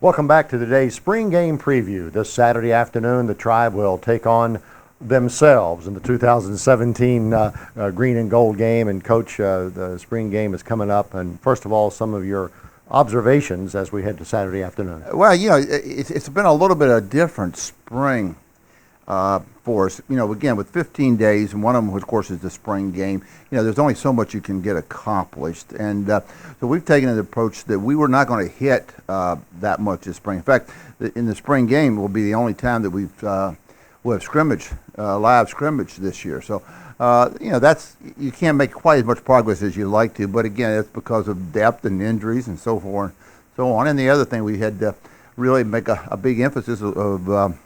Welcome back to today's spring game preview. This Saturday afternoon, the Tribe will take on themselves in the 2017 green and gold game. And Coach, the spring game is coming up. And first of all, some of your observations as we head to Saturday afternoon. Well, it's been a little bit of a different spring for us. Again, with 15 days, and one of them, of course, is the spring game. There's only so much you can get accomplished. And so we've taken an approach that we were not going to hit that much this spring. In fact, in the spring game will be the only time that we'll have scrimmage, live scrimmage this year. So, you can't make quite as much progress as you'd like to. But again, it's because of depth and injuries and so forth, so on. And the other thing, we had to really make a big emphasis of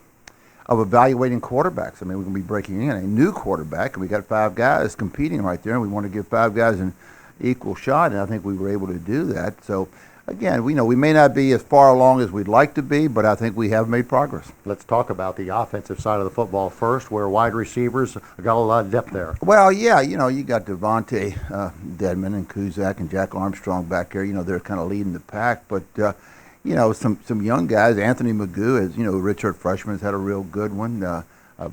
evaluating quarterbacks. I mean, we're going to be breaking in a new quarterback, and we got 5 guys competing right there, and we want to give 5 guys an equal shot, and I think we were able to do that. So, again, we may not be as far along as we'd like to be, but I think we have made progress. Let's talk about the offensive side of the football first, where wide receivers got a lot of depth there. Well, yeah, you got Devontae Dedman and Kuzak and Jack Armstrong back there. They're kind of leading the pack, but some young guys. Anthony Magoo, as Richard freshman, has had a real good one.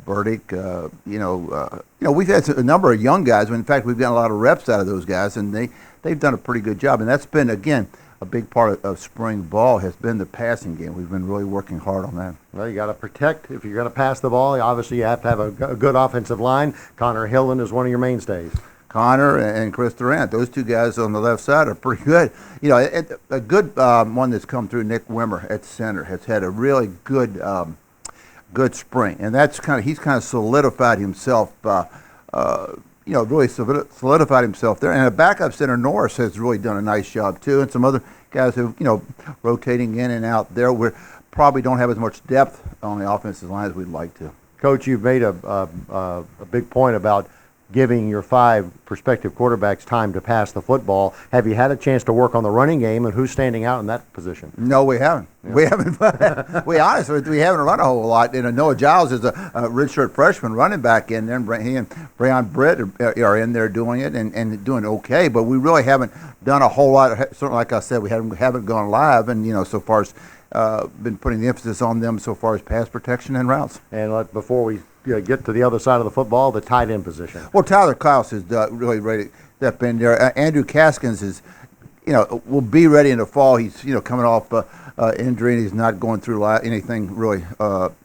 Burdick, we've had a number of young guys. In fact, we've gotten a lot of reps out of those guys, and they've done a pretty good job. And that's been, again, a big part of spring ball has been the passing game. We've been really working hard on that. Well, you got to protect. If you're going to pass the ball, obviously you have to have a good offensive line. Connor Hillen is one of your mainstays. Connor and Chris Durant, those 2 guys on the left side are pretty good. A good one that's come through, Nick Wimmer at center, has had a really good spring, and he's kind of solidified himself. Really solidified himself there. And a backup center, Norris, has really done a nice job too, and some other guys who rotating in and out there. We probably don't have as much depth on the offensive line as we'd like to. Coach, you've made a big point about giving your 5 prospective quarterbacks time to pass the football. Have you had a chance to work on the running game, and who's standing out in that position? No, we haven't. Yeah. We haven't. We haven't run a whole lot. Noah Giles is a redshirt freshman running back in there, and he and Breon Britt are in there doing it and doing okay. But we really haven't done a whole lot. Certainly, like I said, we haven't gone live, and so far as been putting the emphasis on them so far as pass protection and routes. And before we get to the other side of the football, the tight end position. Well, Tyler Klaus is really ready to step in there. Andrew Caskins is, will be ready in the fall. He's, coming off injury, and he's not going through anything really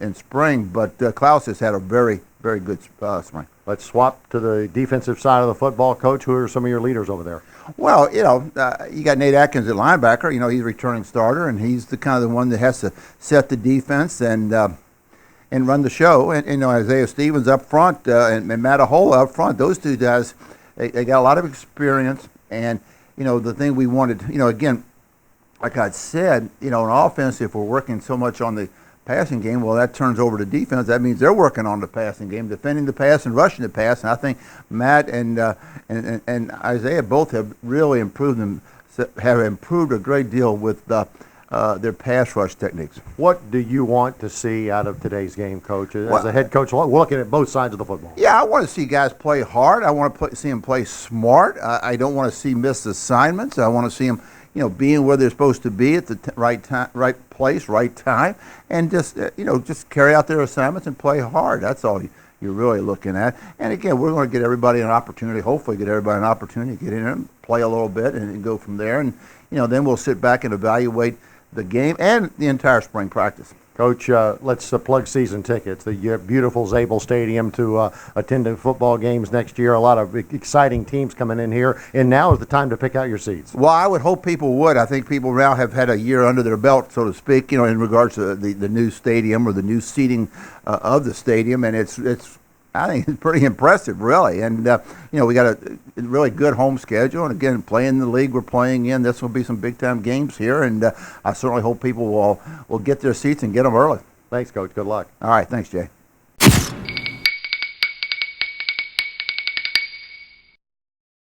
in spring. But Klaus has had a very, very good spring. Let's swap to the defensive side of the football. Coach, who are some of your leaders over there? Well, you got Nate Atkins at linebacker. He's a returning starter, and he's the kind of the one that has to set the defense and run the show. And Isaiah Stevens up front and Matt Ahola up front. Those 2 guys, they got a lot of experience. And the thing we wanted, again, like I said, on offense, if we're working so much on the passing game, well, that turns over to defense. That means they're working on the passing game, defending the pass and rushing the pass. And I think Matt and Isaiah both have really improved a great deal with their pass rush techniques. What do you want to see out of today's game, Coach? As a head coach, looking at both sides of the football. Yeah, I want to see guys play hard. I want to see them play smart. I don't want to see missed assignments. I want to see them, being where they're supposed to be at the right time, right place, right time, and just carry out their assignments and play hard. That's all you're really looking at. And again, we're going to get everybody an opportunity. Hopefully, get everybody an opportunity to get in there and play a little bit and go from there. And then we'll sit back and evaluate the game and the entire spring practice. Coach, let's plug season tickets. The beautiful Zabel Stadium to attend the football games next year. A lot of exciting teams coming in here, and now is the time to pick out your seats. Well, I would hope people would. I think people now have had a year under their belt, so to speak, in regards to the new stadium or the new seating of the stadium, and it's I think it's pretty impressive, really. And, we got a really good home schedule. And, again, playing the league we're playing in, this will be some big-time games here. And I certainly hope people will get their seats and get them early. Thanks, Coach. Good luck. All right. Thanks, Jay.